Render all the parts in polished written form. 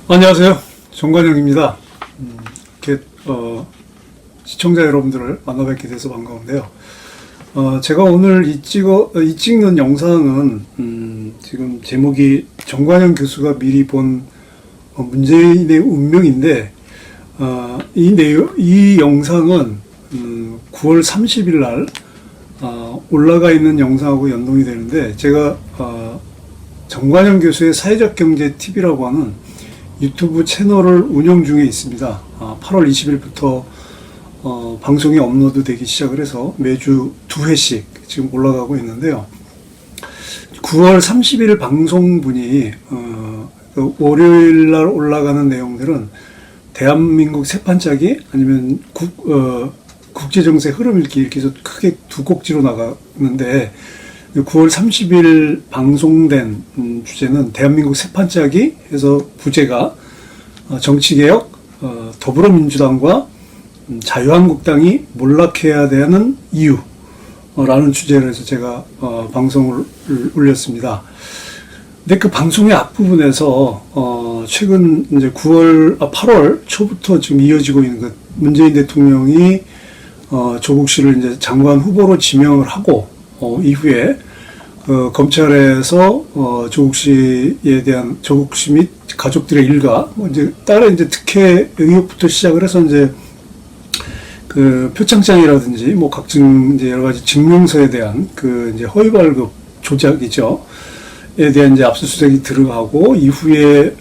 안녕하세요. 정관영입니다. 이렇게 시청자 여러분들을 만나뵙게 돼서 반가운데요. 제가 오늘 찍는 영상은 지금 제목이 정관영 교수가 미리 본 문재인의 운명인데, 이 영상은 9월 30일 날 올라가 있는 영상하고 연동이 되는데, 제가 정관영 교수의 사회적 경제 TV라고 하는 유튜브 채널을 운영 중에 있습니다. 8월 20일부터 방송이 업로드 되기 시작을 해서 매주 2회씩 지금 올라가고 있는데요. 9월 30일 방송분이 월요일 날 올라가는 내용들은 대한민국 세판짜기 아니면 국제정세 흐름 읽기 이렇게 해서 크게 두 곡지로 나가는데, 9월 30일 방송된 주제는 대한민국 세판짜기 해서 부제가 정치개혁, 더불어민주당과 자유한국당이 몰락해야 되는 이유라는 주제로 해서 제가 방송을 올렸습니다. 근데 그 방송의 앞부분에서 최근 이제 8월 초부터 지금 이어지고 있는 그 문재인 대통령이 조국 씨를 이제 장관 후보로 지명을 하고 이후에 검찰에서 조국 씨에 대한 조국 씨 및 가족들의 일가 이제 딸의 이제 특혜 의혹부터 시작을 해서 이제 그 표창장이라든지 뭐 각종 이제 여러 가지 증명서에 대한 그 이제 허위 발급 조작이죠. 에 대한 이제 압수수색이 들어가고 이후에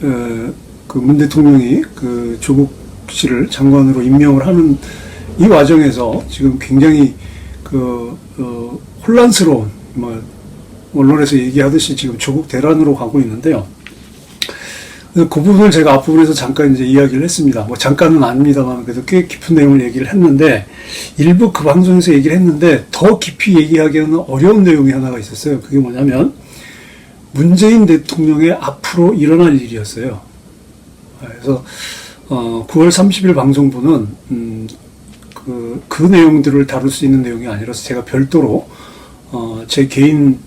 그 문 대통령이 그 조국 씨를 장관으로 임명을 하는 이 과정에서 지금 굉장히 혼란스러운 언론에서 얘기하듯이 지금 조국 대란으로 가고 있는데요. 그 부분을 제가 앞부분에서 잠깐 이제 이야기를 했습니다. 잠깐은 아닙니다만 그래도 꽤 깊은 내용을 얘기를 했는데, 일부 그 방송에서 얘기를 했는데 더 깊이 얘기하기에는 어려운 내용이 하나가 있었어요. 그게 뭐냐면 문재인 대통령의 앞으로 일어날 일이었어요. 그래서 9월 30일 방송분은 그 내용들을 다룰 수 있는 내용이 아니라서 제가 별도로 제 개인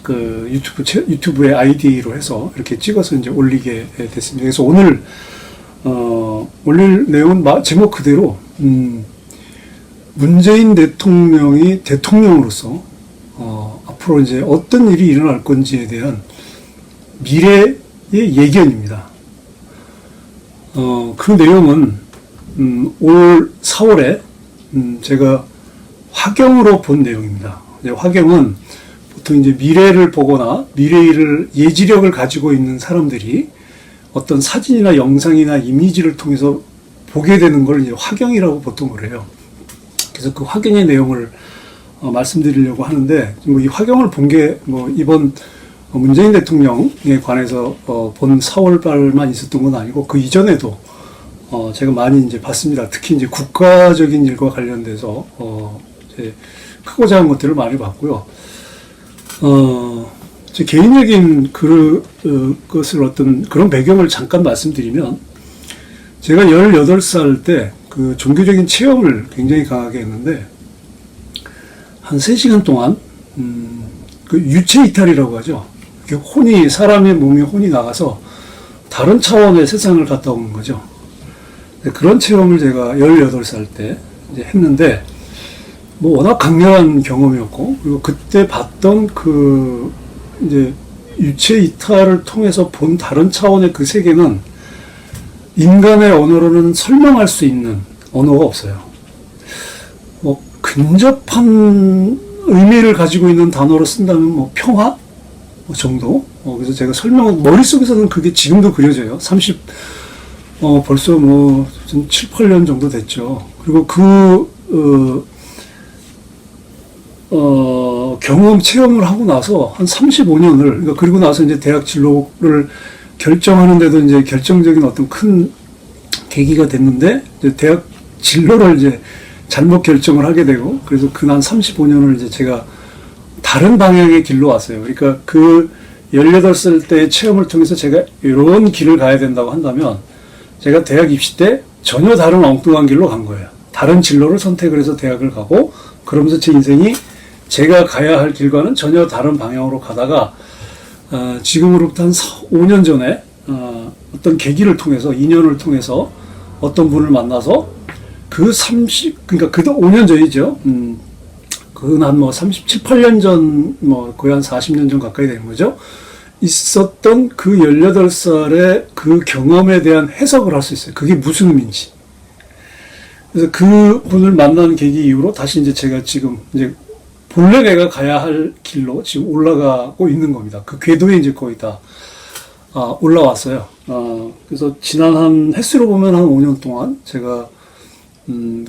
그 유튜브의 아이디로 해서 이렇게 찍어서 이제 올리게 됐습니다. 그래서 오늘 올릴 내용은 제목 그대로 문재인 대통령이 대통령으로서 앞으로 이제 어떤 일이 일어날 건지에 대한 미래의 예견입니다. 그 내용은 올 4월에 제가 화경으로 본 내용입니다. 화경은 보통 이제 미래를 보거나 미래를 예지력을 가지고 있는 사람들이 어떤 사진이나 영상이나 이미지를 통해서 보게 되는 걸 이제 화경이라고 보통 그래요. 그래서 그 화경의 내용을 말씀드리려고 하는데, 이 화경을 본 게 이번 문재인 대통령에 관해서 본 4월 달만 있었던 건 아니고 그 이전에도 제가 많이 이제 봤습니다. 특히 이제 국가적인 일과 관련돼서 이제 크고 작은 것들을 많이 봤고요. 제 개인적인 것을 어떤 그런 배경을 잠깐 말씀드리면, 제가 18살 때 그 종교적인 체험을 굉장히 강하게 했는데, 한 3시간 동안, 그 유체 이탈이라고 하죠. 사람의 몸에 혼이 나가서 다른 차원의 세상을 갔다 오는 거죠. 그런 체험을 제가 18살 때 이제 했는데, 워낙 강렬한 경험이었고, 그리고 그때 봤던 이제 유체 이탈을 통해서 본 다른 차원의 그 세계는 인간의 언어로는 설명할 수 있는 언어가 없어요. 근접한 의미를 가지고 있는 단어로 쓴다면 평화? 정도? 그래서 제가 머릿속에서는 그게 지금도 그려져요. 벌써 7, 8년 정도 됐죠. 그리고 경험, 체험을 하고 나서 한 35년을, 그리고 나서 이제 대학 진로를 결정하는데도 이제 결정적인 어떤 큰 계기가 됐는데, 이제 대학 진로를 이제 잘못 결정을 하게 되고, 그래서 한 35년을 이제 제가 다른 방향의 길로 왔어요. 그러니까 그 18살 때의 체험을 통해서 제가 이런 길을 가야 된다고 한다면, 제가 대학 입시 때 전혀 다른 엉뚱한 길로 간 거예요. 다른 진로를 선택을 해서 대학을 가고, 그러면서 제 인생이 제가 가야 할 길과는 전혀 다른 방향으로 가다가 지금으로부터 한 5년 전에 어떤 계기를 통해서, 인연을 통해서 어떤 분을 만나서 그러니까 5년 전이죠. 그건 한 37, 8년 전, 거의 한 40년 전 가까이 되는 거죠. 있었던 그 18살의 그 경험에 대한 해석을 할 수 있어요. 그게 무슨 의미인지. 그래서 그 분을 만나는 계기 이후로 다시 이제 제가 지금 이제 본래 내가 가야 할 길로 지금 올라가고 있는 겁니다. 그 궤도에 이제 거의 다 올라왔어요. 그래서 지난 한 횟수로 보면 한 5년 동안 제가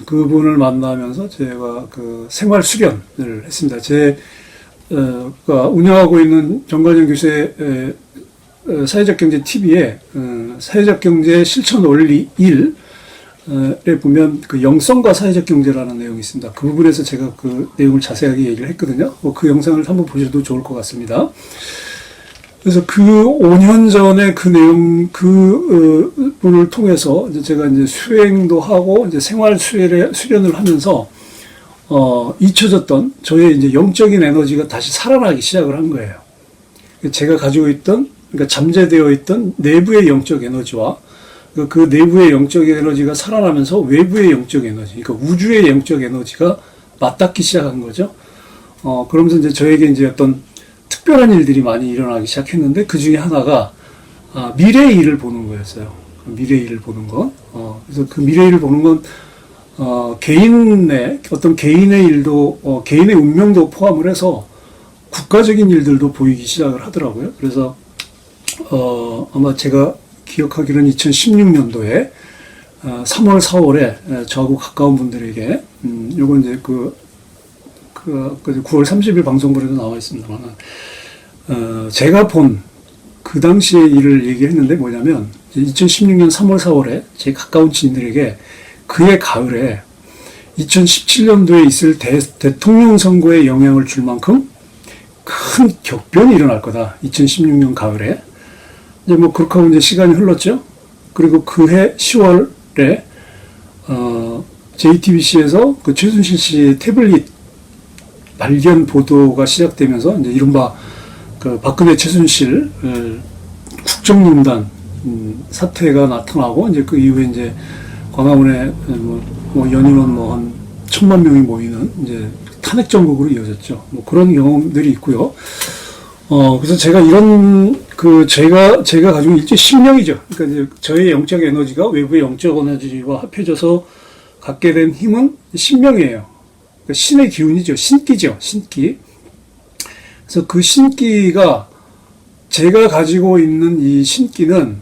그분을 만나면서 제가 그 생활 수련을 했습니다. 제가 운영하고 있는 정관영 교수의 사회적 경제 TV에 사회적 경제 실천 원리 1에 보면 그 영성과 사회적 경제라는 내용이 있습니다. 그 부분에서 제가 그 내용을 자세하게 얘기를 했거든요. 그 영상을 한번 보셔도 좋을 것 같습니다. 그래서 그 5년 전에 그 내용, 분을 통해서 이제 제가 이제 수행도 하고 이제 생활 수련을 하면서, 잊혀졌던 저의 이제 영적인 에너지가 다시 살아나기 시작을 한 거예요. 제가 가지고 있던, 그러니까 잠재되어 있던 내부의 영적 에너지와 그 내부의 영적 에너지가 살아나면서 외부의 영적 에너지, 그러니까 우주의 영적 에너지가 맞닿기 시작한 거죠. 그러면서 이제 저에게 이제 어떤 특별한 일들이 많이 일어나기 시작했는데 그 중에 하나가 미래의 일을 보는 거였어요. 미래의 일을 보는 것. 그래서 그 미래의 일을 보는 건 개인의 어떤 개인의 일도 개인의 운명도 포함을 해서 국가적인 일들도 보이기 시작을 하더라고요. 그래서 아마 제가 기억하기로는 2016년도에 3월, 4월에 저하고 가까운 분들에게 요건 이제 9월 30일 방송분에도 나와 있습니다만, 제가 본 그 당시의 일을 얘기했는데 뭐냐면, 2016년 3월, 4월에 제 가까운 지인들에게 그해 가을에 2017년도에 있을 대통령 선거에 영향을 줄 만큼 큰 격변이 일어날 거다. 2016년 가을에. 이제 그렇게 하고 이제 시간이 흘렀죠. 그리고 그해 10월에, JTBC에서 그 최순실 씨의 태블릿 발견 보도가 시작되면서 이제 이른바 그 박근혜 최순실 국정농단 사태가 나타나고 이제 그 이후에 이제 광화문에 연인원 한 1,000만 명이 모이는 이제 탄핵 정국으로 이어졌죠. 그런 경험들이 있고요. 그래서 제가 이런 제가 가지고 있는 일종의 신명이죠. 그러니까 이제 저의 영적 에너지가 외부의 영적 에너지와 합해져서 갖게 된 힘은 신명이에요. 그러니까 신의 기운이죠. 신기죠. 신기. 그래서 그 신기가 제가 가지고 있는 이 신기는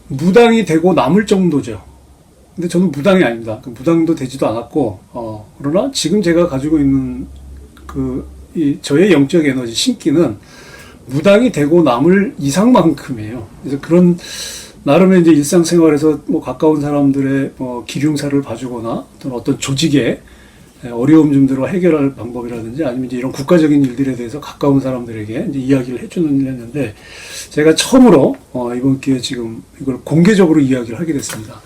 무당이 되고 남을 정도죠. 근데 저는 무당이 아닙니다. 무당도 되지도 않았고, 그러나 지금 제가 가지고 있는 저의 영적 에너지 신기는 무당이 되고 남을 이상만큼이에요. 그래서 그런 나름의 이제 일상생활에서 가까운 사람들의 기륭사를 봐주거나 또는 어떤 조직의 어려움 점들을 해결할 방법이라든지 아니면 이제 이런 국가적인 일들에 대해서 가까운 사람들에게 이제 이야기를 해주는 일을 했는데 제가 처음으로 이번 기회에 지금 이걸 공개적으로 이야기를 하게 됐습니다.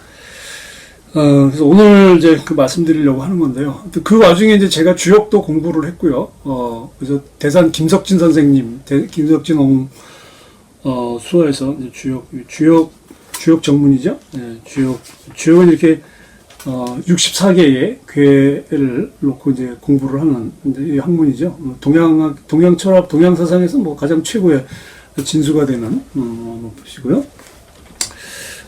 그래서 오늘 이제 말씀드리려고 하는 건데요. 그 와중에 이제 제가 주역도 공부를 했고요. 그래서 대산 김석진 선생님, 김석진 수어에서 이제 주역 전문이죠. 네, 주역은 이렇게 64개의 괴를 놓고 이제 공부를 하는 이 학문이죠. 동양 철학, 동양 사상에서 가장 최고의 진수가 되는 것이고요.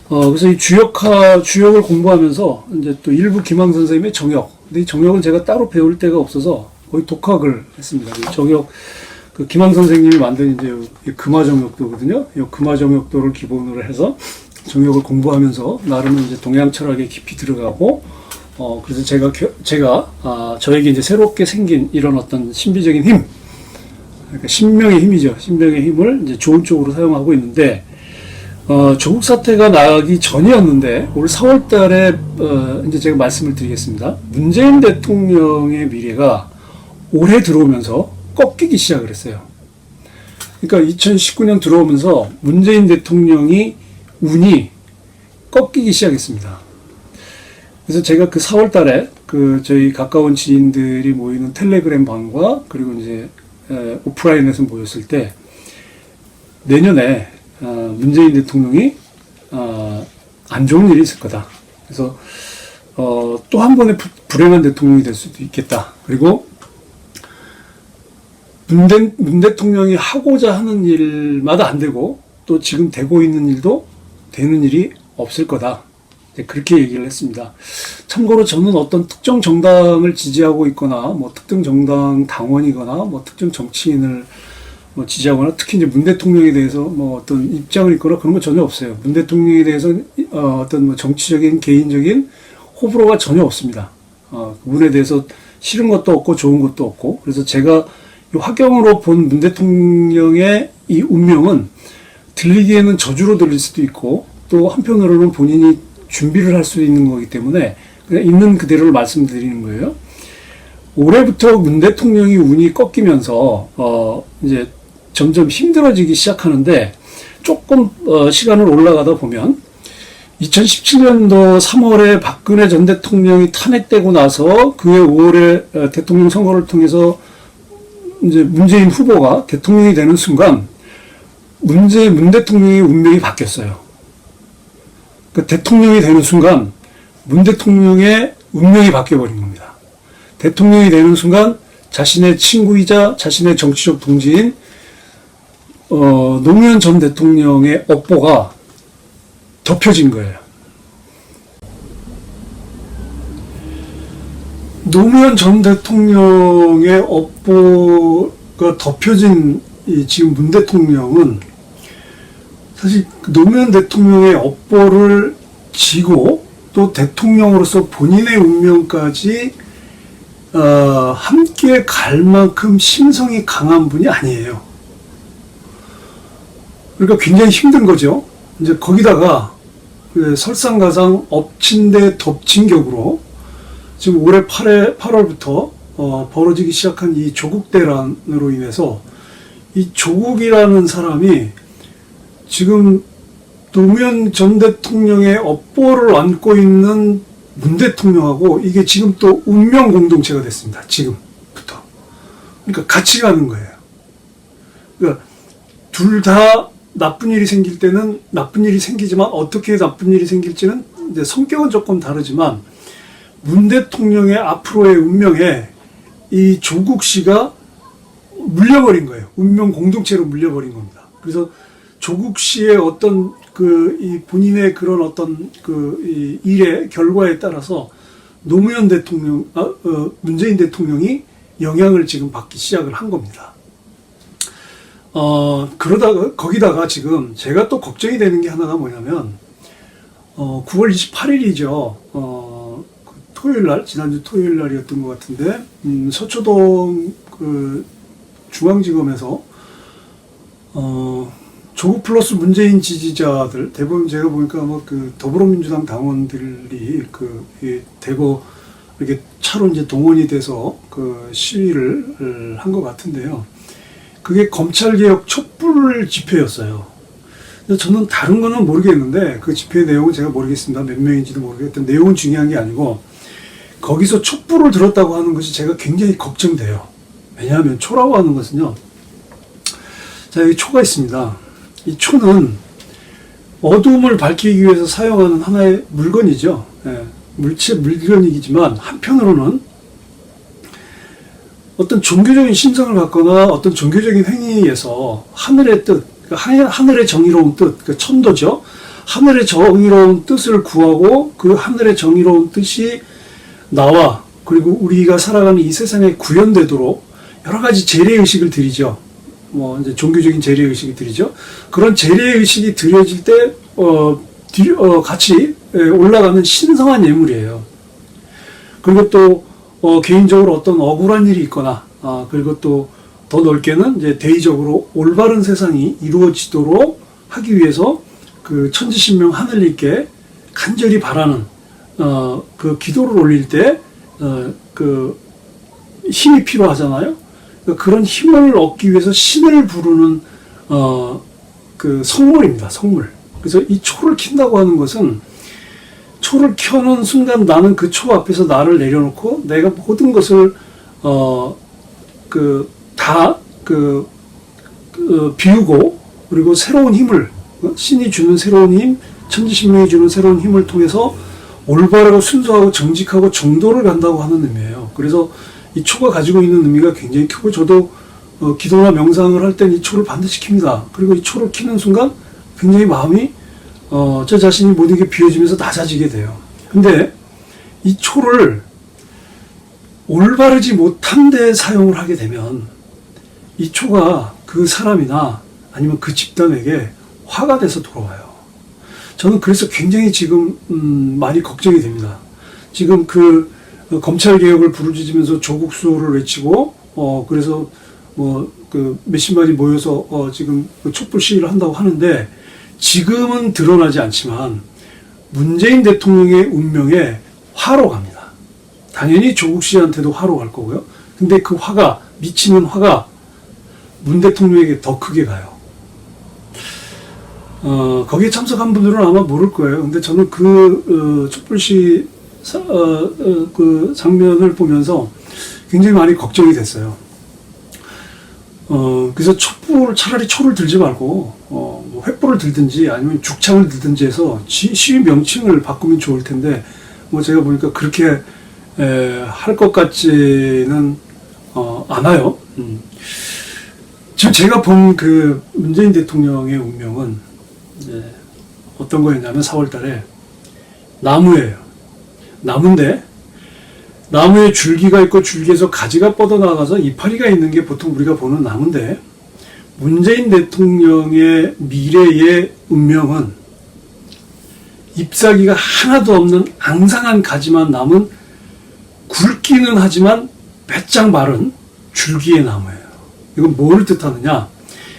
그래서 이 주역을 공부하면서 이제 또 일부 김항 선생님의 정역. 근데 이 정역은 제가 따로 배울 데가 없어서 거의 독학을 했습니다. 정역, 김항 선생님이 만든 이제 금화정역도거든요. 이 금화정역도를 기본으로 해서 정역을 공부하면서 나름 이제 동양 철학에 깊이 들어가고, 그래서 제가 저에게 이제 새롭게 생긴 이런 어떤 신비적인 힘, 그러니까 신명의 힘이죠. 신명의 힘을 이제 좋은 쪽으로 사용하고 있는데, 조국 사태가 나기 전이었는데 올 4월 달에 이제 제가 말씀을 드리겠습니다. 문재인 대통령의 미래가 올해 들어오면서 꺾이기 시작을 했어요. 그러니까 2019년 들어오면서 문재인 대통령이 운이 꺾이기 시작했습니다. 그래서 제가 그 4월 달에 저희 가까운 지인들이 모이는 텔레그램 방과 그리고 이제 오프라인에서 모였을 때 내년에 문재인 대통령이 안 좋은 일이 있을 거다. 그래서 또 한 번의 불행한 대통령이 될 수도 있겠다. 그리고 문 대통령이 하고자 하는 일마다 안 되고 또 지금 되고 있는 일도 되는 일이 없을 거다. 그렇게 얘기를 했습니다. 참고로 저는 어떤 특정 정당을 지지하고 있거나 뭐 특정 정당 당원이거나 뭐 특정 정치인을 뭐 지지하거나 특히 이제 문 대통령에 대해서 뭐 어떤 입장을 있거나 그런 건 전혀 없어요. 문 대통령에 대해서 어떤 뭐 정치적인 개인적인 호불호가 전혀 없습니다. 문에 대해서 싫은 것도 없고 좋은 것도 없고, 그래서 제가 이 화경으로 본 문 대통령의 이 운명은 들리기에는 저주로 들릴 수도 있고 또 한편으로는 본인이 준비를 할 수 있는 거기 때문에 그냥 있는 그대로를 말씀드리는 거예요. 올해부터 문 대통령이 운이 꺾이면서 이제 점점 힘들어지기 시작하는데 조금 시간을 올라가다 보면 2017년도 3월에 박근혜 전 대통령이 탄핵되고 나서 그해 5월에 대통령 선거를 통해서 이제 문재인 후보가 대통령이 되는 순간 문 대통령의 운명이 바뀌었어요. 그 대통령이 되는 순간 문 대통령의 운명이 바뀌어버린 겁니다. 대통령이 되는 순간 자신의 친구이자 자신의 정치적 동지인 노무현 전 대통령의 업보가 덮여진 거예요. 노무현 전 대통령의 업보가 덮여진 이 지금 문 대통령은 사실 노무현 대통령의 업보를 지고 또 대통령으로서 본인의 운명까지 함께 갈 만큼 심성이 강한 분이 아니에요. 그러니까 굉장히 힘든 거죠. 이제 거기다가 설상가상 엎친 데 덮친 격으로 지금 올해 8월부터 벌어지기 시작한 이 조국 대란으로 인해서 이 조국이라는 사람이 지금 노무현 전 대통령의 업보를 안고 있는 문 대통령하고 이게 지금 또 운명 공동체가 됐습니다. 지금부터. 그러니까 같이 가는 거예요. 그러니까 둘 다 나쁜 일이 생길 때는 나쁜 일이 생기지만 어떻게 나쁜 일이 생길지는 이제 성격은 조금 다르지만 문 대통령의 앞으로의 운명에 이 조국 씨가 물려버린 거예요. 운명 공동체로 물려버린 겁니다. 그래서 조국 씨의 어떤 이 본인의 그런 어떤 이 일의 결과에 따라서 노무현 대통령, 문재인 대통령이 영향을 지금 받기 시작을 한 겁니다. 그러다가, 거기다가 지금 제가 또 걱정이 되는 게 하나가 뭐냐면, 9월 28일이죠. 토요일 날, 지난주 토요일 날이었던 것 같은데, 서초동 중앙지검에서, 조국 플러스 문재인 지지자들, 대부분 제가 보니까 더불어민주당 당원들이 대거 이렇게 차로 이제 동원이 돼서 시위를 한 것 같은데요. 그게 검찰개혁 촛불 집회였어요. 저는 다른 거는 모르겠는데, 그 집회 내용은 제가 모르겠습니다. 몇 명인지도 모르겠는데, 내용은 중요한 게 아니고, 거기서 촛불을 들었다고 하는 것이 제가 굉장히 걱정돼요. 왜냐하면 초라고 하는 것은요, 자, 여기 초가 있습니다. 이 초는 어두움을 밝히기 위해서 사용하는 하나의 물건이죠. 예, 물건이지만 한편으로는 어떤 종교적인 신성을 갖거나 어떤 종교적인 행위에서 하늘의 뜻, 하늘의 정의로운 뜻, 천도죠. 하늘의 정의로운 뜻을 구하고 그 하늘의 정의로운 뜻이 나와 그리고 우리가 살아가는 이 세상에 구현되도록 여러 가지 재래의식을 드리죠. 이제 종교적인 재래의식이 드리죠. 그런 재래의식이 드려질 때, 같이 올라가는 신성한 예물이에요. 그리고 또, 개인적으로 어떤 억울한 일이 있거나, 그리고 또 더 넓게는 이제 대의적으로 올바른 세상이 이루어지도록 하기 위해서 그 천지신명 하늘님께 간절히 바라는, 그 기도를 올릴 때, 힘이 필요하잖아요. 그런 힘을 얻기 위해서 신을 부르는 성물입니다. 성물. 그래서 이 초를 킨다고 하는 것은 초를 켜는 순간 나는 그 초 앞에서 나를 내려놓고 내가 모든 것을 비우고 그리고 새로운 힘을 신이 주는 새로운 힘 천지신명이 주는 새로운 힘을 통해서 올바르고 순수하고 정직하고 정도를 간다고 하는 의미예요. 그래서 이 초가 가지고 있는 의미가 굉장히 크고, 저도 기도나 명상을 할 땐 이 초를 반드시 킵니다. 그리고 이 초를 키는 순간 굉장히 마음이 저 자신이 모든 게 비워지면서 낮아지게 돼요. 근데 이 초를 올바르지 못한 데 사용을 하게 되면 이 초가 그 사람이나 아니면 그 집단에게 화가 돼서 돌아와요. 저는 그래서 굉장히 지금 많이 걱정이 됩니다. 지금 그 검찰개혁을 부르짖으면서 조국 수호를 외치고 그래서 뭐 그 몇십 마리 모여서 지금 촛불 시위를 한다고 하는데, 지금은 드러나지 않지만 문재인 대통령의 운명에 화로 갑니다. 당연히 조국 씨한테도 화로 갈 거고요. 근데 그 화가, 미치는 화가 문 대통령에게 더 크게 가요. 거기에 참석한 분들은 아마 모를 거예요. 근데 저는 그 촛불 시위 그 장면을 보면서 굉장히 많이 걱정이 됐어요. 그래서 차라리 초를 들지 말고 뭐 횃불을 들든지 아니면 죽창을 들든지 해서 시위 명칭을 바꾸면 좋을 텐데, 뭐 제가 보니까 그렇게 할 것 같지는 않아요. 지금 제가 본 그 문재인 대통령의 운명은 어떤 거였냐면, 4월 달에 나무예요. 나무인데 나무에 줄기가 있고 줄기에서 가지가 뻗어나가서 이파리가 있는 게 보통 우리가 보는 나무인데, 문재인 대통령의 미래의 운명은 잎사귀가 하나도 없는 앙상한 가지만 남은, 굵기는 하지만 빼짝 마른 줄기의 나무예요. 이건 뭐를 뜻하느냐?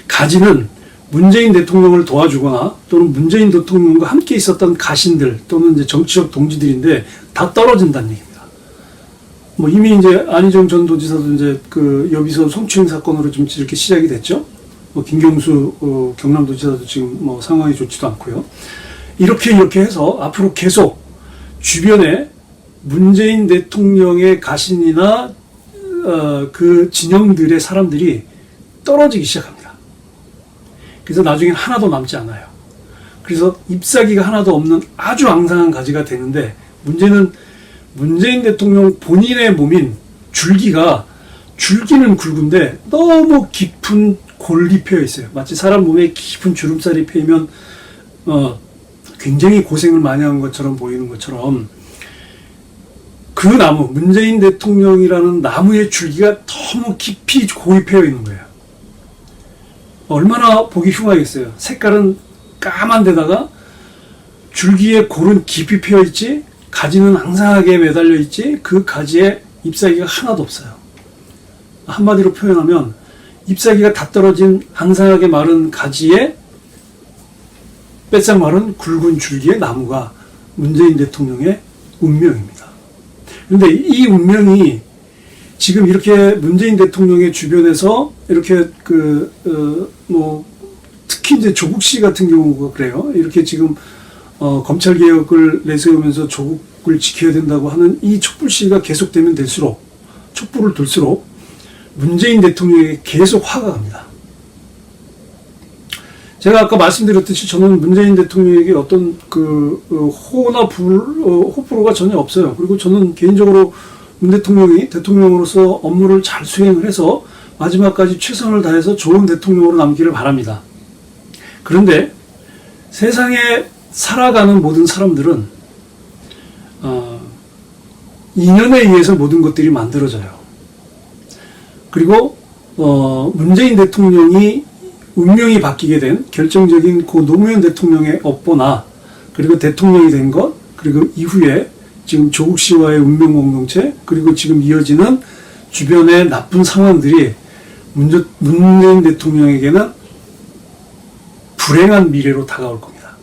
가지는 문재인 대통령을 도와주거나 또는 문재인 대통령과 함께 있었던 가신들 또는 이제 정치적 동지들인데 다 떨어진다는 얘기입니다. 뭐 이미 이제 안희정 전 도지사도 이제 그 여비서 성추행 사건으로 좀 이렇게 시작이 됐죠. 뭐 김경수 경남도지사도 지금 뭐 상황이 좋지도 않고요. 이렇게 해서 앞으로 계속 주변에 문재인 대통령의 가신이나 그 진영들의 사람들이 떨어지기 시작합니다. 그래서 나중엔 하나도 남지 않아요. 그래서 잎사귀가 하나도 없는 아주 앙상한 가지가 되는데, 문제는 문재인 대통령 본인의 몸인 줄기는 굵은데 너무 깊은 골이 펴 있어요. 마치 사람 몸에 깊은 주름살이 패이면 굉장히 고생을 많이 한 것처럼 보이는 것처럼, 그 나무, 문재인 대통령이라는 나무의 줄기가 너무 깊이 골이 패여 있는 거예요. 얼마나 보기 흉하겠어요. 색깔은 까만 데다가 줄기에 골은 깊이 패여 있지, 가지는 앙상하게 매달려 있지, 그 가지에 잎사귀가 하나도 없어요. 한마디로 표현하면 잎사귀가 다 떨어진 앙상하게 마른 가지에 빼짝 마른 굵은 줄기의 나무가 문재인 대통령의 운명입니다. 그런데 이 운명이 지금 이렇게 문재인 대통령의 주변에서 이렇게 뭐 특히 이제 조국 씨 같은 경우가 그래요. 이렇게 지금 검찰 개혁을 내세우면서 조국을 지켜야 된다고 하는 이 촛불 시위가 계속되면 될수록, 촛불을 들수록 문재인 대통령에게 계속 화가 갑니다. 제가 아까 말씀드렸듯이 저는 문재인 대통령에게 어떤 호나 호불호가 전혀 없어요. 그리고 저는 개인적으로 문 대통령이 대통령으로서 업무를 잘 수행을 해서 마지막까지 최선을 다해서 좋은 대통령으로 남기를 바랍니다. 그런데 세상에 살아가는 모든 사람들은 인연에 의해서 모든 것들이 만들어져요. 그리고 문재인 대통령이 운명이 바뀌게 된 결정적인 고 노무현 대통령의 업보나, 그리고 대통령이 된 것, 그리고 이후에 지금 조국 씨와의 운명 공동체, 그리고 지금 이어지는 주변의 나쁜 상황들이 문재인 대통령에게는 불행한 미래로 다가올 겁니다.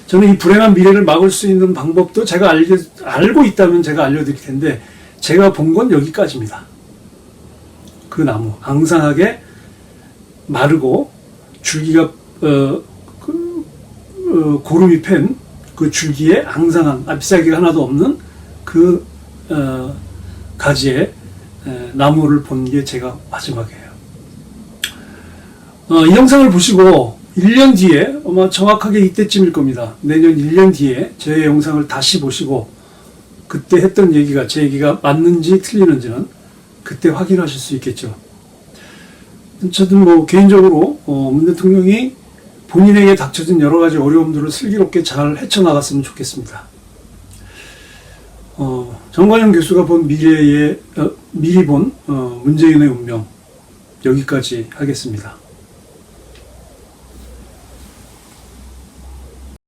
저는 이 불행한 미래를 막을 수 있는 방법도 제가 알고 있다면 제가 알려드릴 텐데, 제가 본 건 여기까지입니다. 그 나무, 앙상하게 마르고 줄기가 고름이 팬 그 줄기에 앙상한 잎사귀가 하나도 없는 그 가지의 나무를 본 게 제가 마지막이에요. 이 영상을 보시고 1년 뒤에 아마 정확하게 이때쯤일 겁니다. 내년 1년 뒤에 제 영상을 다시 보시고 그때 했던 얘기가 제 얘기가 맞는지 틀리는지는 그때 확인하실 수 있겠죠. 어쨌든 뭐 개인적으로 문 대통령이 본인에게 닥쳐진 여러 가지 어려움들을 슬기롭게 잘 헤쳐나갔으면 좋겠습니다. 정관영 교수가 본 미리 본 문재인의 운명 여기까지 하겠습니다.